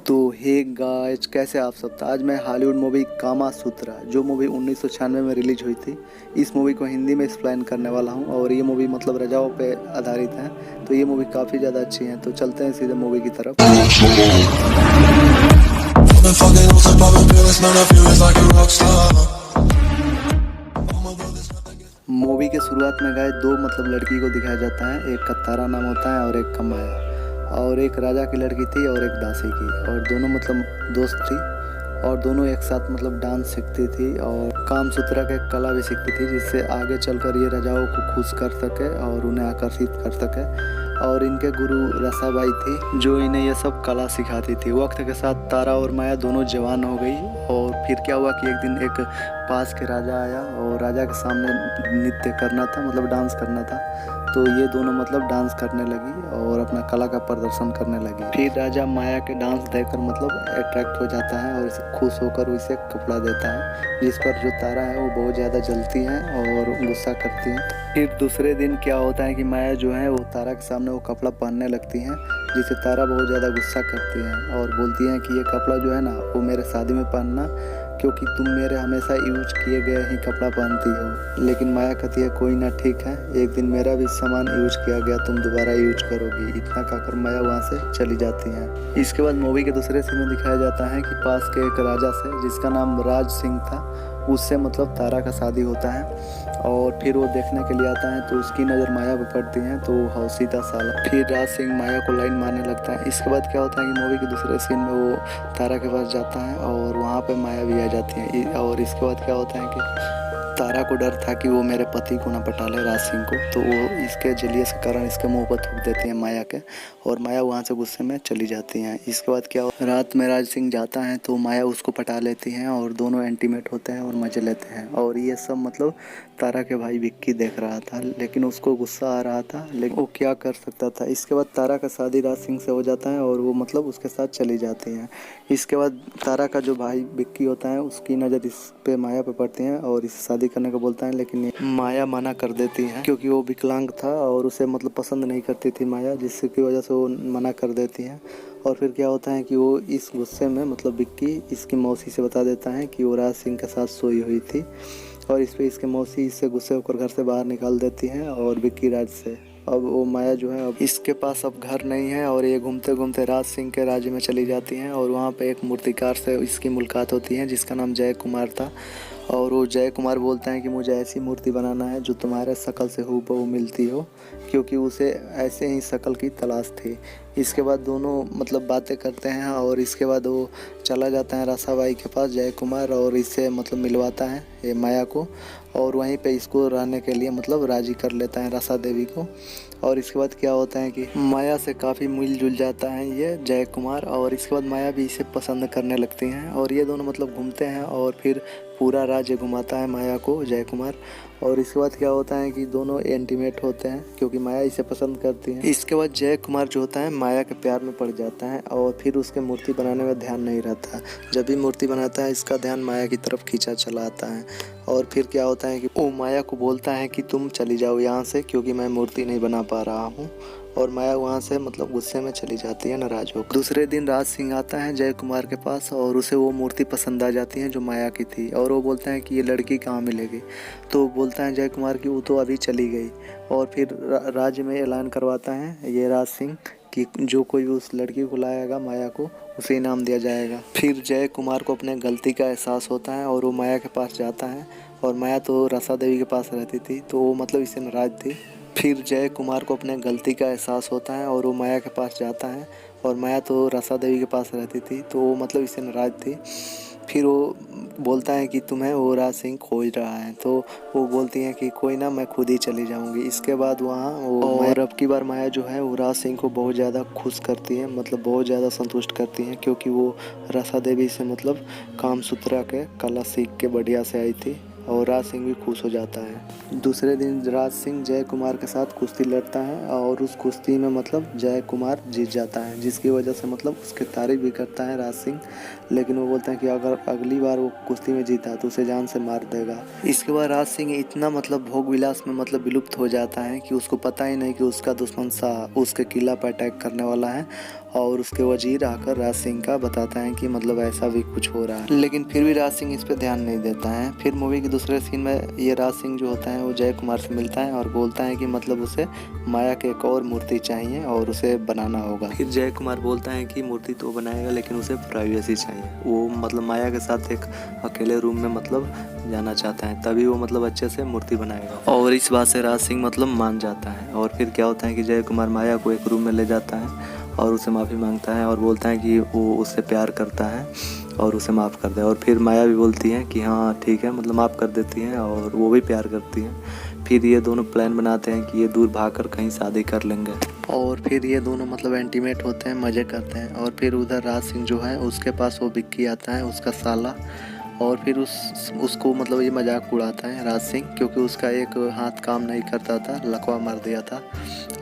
तो hey guys, कैसे आप सब। तो आज मैं हॉलीवुड मूवी कामा सूत्रा, जो मूवी 1996 में रिलीज हुई थी, इस मूवी को हिंदी में एक्सप्लेन करने वाला हूं। और ये मूवी मतलब रजाओं पे आधारित है। तो ये मूवी काफ़ी ज़्यादा अच्छी है। तो चलते हैं सीधे मूवी की तरफ। मूवी के शुरुआत में गए दो मतलब लड़की को दिखाया जाता है। एक का तारा नाम होता है और एक का माया। और एक राजा की लड़की थी और एक दासी की, और दोनों मतलब दोस्त थी। और दोनों एक साथ मतलब डांस सीखती थी और काम सूत्रा के कला भी सीखती थी, जिससे आगे चलकर ये राजाओं को खुश कर सके और उन्हें आकर्षित कर सके। और इनके गुरु रसाबाई थी, जो इन्हें यह सब कला सिखाती थी। वक्त के साथ तारा और माया दोनों जवान हो गई। और फिर क्या हुआ कि एक दिन एक पास के राजा आया और राजा के सामने नृत्य करना था, मतलब डांस करना था। तो ये दोनों मतलब डांस करने लगी और अपना कला का प्रदर्शन करने लगी। फिर राजा माया के डांस देखकर मतलब अट्रैक्ट हो जाता है और इसे खुश होकर उसे कपड़ा देता है, जिस पर जो तारा है वो बहुत ज़्यादा जलती है और गुस्सा करती है। फिर दूसरे दिन क्या होता है कि माया जो है वो तारा के सामने वो कपड़ा पहनने लगती है, जिससे तारा बहुत ज़्यादा गुस्सा करती है और बोलती है कि ये कपड़ा जो है ना वो मेरे शादी में पहनना, क्योंकि तुम मेरे हमेशा यूज किए गए ही कपड़ा पहनती हो। लेकिन माया कहती है कोई ना, ठीक है, एक दिन मेरा भी सामान यूज किया गया, तुम दोबारा यूज करोगी। इतना कहकर माया वहाँ से चली जाती है। इसके बाद मूवी के दूसरे सीन में दिखाया जाता है कि पास के एक राजा से, जिसका नाम राज सिंह था, उससे मतलब तारा का शादी होता है। और फिर वो देखने के लिए आता है तो उसकी नज़र माया पर पड़ती है, तो वो सीधा साला। फिर राज सिंह माया को लाइन मारने लगता है। इसके बाद क्या होता है कि मूवी के दूसरे सीन में वो तारा के पास जाता है और वहाँ पे माया भी आ जाती है। और इसके बाद क्या होता है कि तारा को डर था कि वो मेरे पति को ना पटा ले, राज सिंह को, तो वो इसके जलिए के कारण इसके मुंह पर थूक देती है माया के, और माया वहाँ से गुस्से में चली जाती है। इसके बाद क्या रात में राज सिंह जाता है तो माया उसको पटा लेती है और दोनों इंटीमेट होते हैं और मजे लेते हैं। और ये सब मतलब तारा के भाई विक्की देख रहा था, लेकिन उसको गुस्सा आ रहा था, लेकिन वो क्या कर सकता था। इसके बाद तारा का शादी राज सिंह से हो जाता है और वो मतलब उसके साथ चली जाती है। इसके बाद तारा का जो भाई विक्की होता है उसकी नज़र इस पे माया पे पड़ती है और इसे शादी करने को बोलता है, लेकिन ये माया मना कर देती है, क्योंकि वो विकलांग था और उसे मतलब पसंद नहीं करती थी माया, जिसकी वजह से वो मना कर देती है। और फिर क्या होता है कि वो इस गुस्से में मतलब विक्की इसकी मौसी से बता देता है कि वो राज सिंह के साथ सोई हुई थी। और इस पे इसके मौसी इससे गुस्से होकर घर से बाहर निकाल देती है और विक्की राज से। अब वो माया जो है अब इसके पास अब घर नहीं है और ये घूमते घूमते राज सिंह के राज्य में चली जाती हैं। और वहाँ पे एक मूर्तिकार से इसकी मुलाकात होती है, जिसका नाम जय कुमार था। और वो जय कुमार बोलते हैं कि मुझे ऐसी मूर्ति बनाना है जो तुम्हारे शक्ल से हूबहू मिलती हो, क्योंकि उसे ऐसे ही शक्ल की तलाश थी। इसके बाद दोनों मतलब बातें करते हैं और इसके बाद वो चला जाता है रसाबाई के पास जय कुमार, और इससे मतलब मिलवाता है ये माया को, और वहीं पे इसको रहने के लिए मतलब राजी कर लेता है रसा देवी को। और इसके बाद क्या होता है कि माया से काफ़ी मिलजुल जाता है ये जय कुमार, और इसके बाद माया भी इसे पसंद करने लगती हैं और ये दोनों मतलब घूमते हैं और फिर पूरा राज्य घुमाता है माया को जय कुमार। और इसके बाद क्या होता है कि दोनों इंटीमेट होते हैं, क्योंकि माया इसे पसंद करती है। इसके बाद जय कुमार जो होता है माया के प्यार में पड़ जाता है और फिर उसके मूर्ति बनाने में ध्यान नहीं रहता। जब भी मूर्ति बनाता है इसका ध्यान माया की तरफ खींचा चला आता है। और फिर क्या होता है कि वो माया को बोलता है कि तुम चली जाओ यहाँ से, क्योंकि मैं मूर्ति नहीं बना पा रहा हूँ। और माया वहाँ से मतलब गुस्से में चली जाती है नाराज होकर। दूसरे दिन राज सिंह आता है जय कुमार के पास और उसे वो मूर्ति पसंद आ जाती है जो माया की थी, और वो बोलता है कि ये लड़की कहाँ मिलेगी। तो बोलता है जय कुमार की वो तो अभी चली गई। और फिर राज्य में ऐलान करवाता है ये राज सिंह कि जो कोई उस लड़की को लाएगा माया को, उसे इनाम दिया जाएगा। फिर जय कुमार को अपने गलती का एहसास होता है और वो माया के पास जाता है, और माया तो रसा देवी के पास रहती थी, तो वो मतलब इससे नाराज थी। फिर जय कुमार को अपने गलती का एहसास होता है और वो माया के पास जाता है, और माया तो रसा देवी के पास रहती थी, तो वो मतलब इससे नाराज थी। फिर वो बोलता है कि तुम्हें वो राज सिंह खोज रहा है, तो वो बोलती है कि कोई ना, मैं खुद ही चली जाऊंगी। इसके बाद वहाँ वो और अब की बार माया जो है वो राज सिंह को बहुत ज़्यादा खुश करती है, मतलब बहुत ज़्यादा संतुष्ट करती है, क्योंकि वो रसा देवी से मतलब काम सूत्रा के कला सीख के बढ़िया से आई थी, और राज सिंह भी खुश हो जाता है। दूसरे दिन राज सिंह जय कुमार के साथ कुश्ती लड़ता है और उस कुश्ती में मतलब जय कुमार जीत जाता है, जिसकी वजह से मतलब उसकी तारीफ भी करता है राज सिंह। लेकिन वो बोलता है कि अगर अगली बार वो कुश्ती में जीता तो उसे जान से मार देगा। इसके बाद राज सिंह इतना मतलब भोग विलास में मतलब विलुप्त हो जाता है कि उसको पता ही नहीं कि उसका दुश्मन शाह उसके किला पर अटैक करने वाला है। और उसके वजीर आकर राज सिंह का बताता है कि मतलब ऐसा भी कुछ हो रहा है, लेकिन फिर भी राज सिंह इस पे ध्यान नहीं देता है। फिर मूवी के दूसरे सीन में ये राज सिंह जो होता है वो जय कुमार से मिलता है और बोलता है कि मतलब उसे माया की एक और मूर्ति चाहिए और उसे बनाना होगा। फिर जय कुमार बोलता है कि मूर्ति तो बनाएगा लेकिन उसे प्राइवेसी चाहिए, वो मतलब माया के साथ एक अकेले रूम में मतलब जाना चाहता है, तभी वो मतलब अच्छे से मूर्ति बनाएगा। और इस बात से राज सिंह मतलब मान जाता है। और फिर क्या होता है कि जय कुमार माया को एक रूम में ले जाता है और उसे माफ़ी मांगता है और बोलता है कि वो उससे प्यार करता है और उसे माफ़ कर दे। और फिर माया भी बोलती है कि हाँ ठीक है, मतलब माफ़ कर देती है और वो भी प्यार करती है। फिर ये दोनों प्लान बनाते हैं कि ये दूर भागकर कहीं शादी कर लेंगे और फिर ये दोनों मतलब इंटीमेट होते हैं, मज़े करते हैं। और फिर उधर राज सिंह जो है उसके पास वो विक्की आता है, उसका साला, और फिर उसको मतलब ये मजाक उड़ाता है राज सिंह, क्योंकि उसका एक हाथ काम नहीं करता था, लकवा मार दिया था।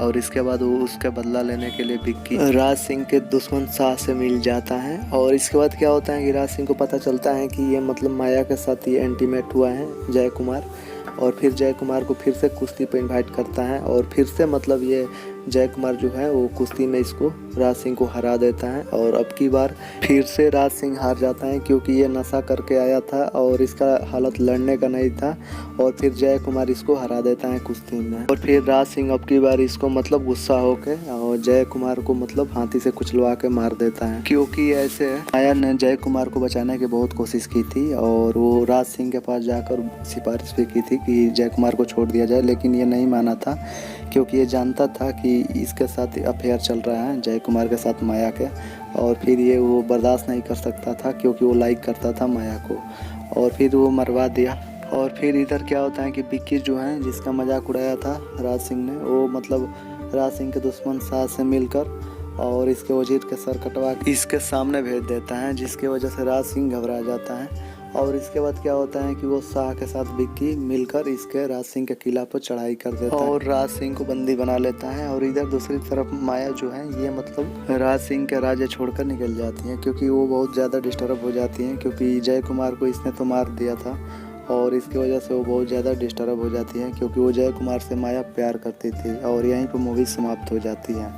और इसके बाद वो उसका बदला लेने के लिए विक्की राज सिंह के दुश्मन शाह से मिल जाता है। और इसके बाद क्या होता है कि राज सिंह को पता चलता है कि ये मतलब माया के साथ ये इंटीमेट हुआ है जय कुमार। और फिर जय कुमार को फिर से कुश्ती पे इनवाइट करता है और फिर से मतलब ये जय कुमार जो है वो कुश्ती में इसको राज सिंह को हरा देता है। और अब की बार फिर से राज सिंह हार जाता है, क्योंकि ये नशा करके आया था और इसका हालत लड़ने का नहीं था। और फिर जय कुमार इसको हरा देता है कुश्ती में। और फिर राज सिंह अब की बार इसको मतलब गुस्सा होके और जय कुमार को मतलब हाथी से कुचलवा के मार देता है, क्योंकि ऐसे माया ने जय कुमार को बचाने की बहुत कोशिश की थी और वो राज सिंह के पास जाकर सिफारिश भी की थी कि जय कुमार को छोड़ दिया जाए, लेकिन ये नहीं माना था, क्योंकि ये जानता था कि इसके साथ अफेयर चल रहा है जय कुमार के साथ माया के। और फिर ये वो बर्दाश्त नहीं कर सकता था, क्योंकि वो लाइक करता था माया को, और फिर वो मरवा दिया। और फिर इधर क्या होता है कि विक्की जो है जिसका मजाक उड़ाया था राज सिंह ने, वो मतलब राज सिंह के दुश्मन शाह से मिलकर और इसके वजीर के सर कटवा के इसके सामने भेज देता है, जिसकी वजह से राज सिंह घबरा जाता है। और इसके बाद क्या होता है कि वो शाह के साथ विक्की मिलकर इसके राज सिंह के किला पर चढ़ाई कर देता है और राज सिंह को बंदी बना लेता है। और इधर दूसरी तरफ माया जो है ये मतलब राज सिंह के राज्य छोड़कर निकल जाती है, क्योंकि वो बहुत ज़्यादा डिस्टर्ब हो जाती हैं, क्योंकि जय कुमार को इसने तो मार दिया था और इसकी वजह से वो बहुत ज़्यादा डिस्टर्ब हो जाती है, क्योंकि वो जय कुमार से माया प्यार करती थी। और यहीं पर मूवी समाप्त हो जाती है।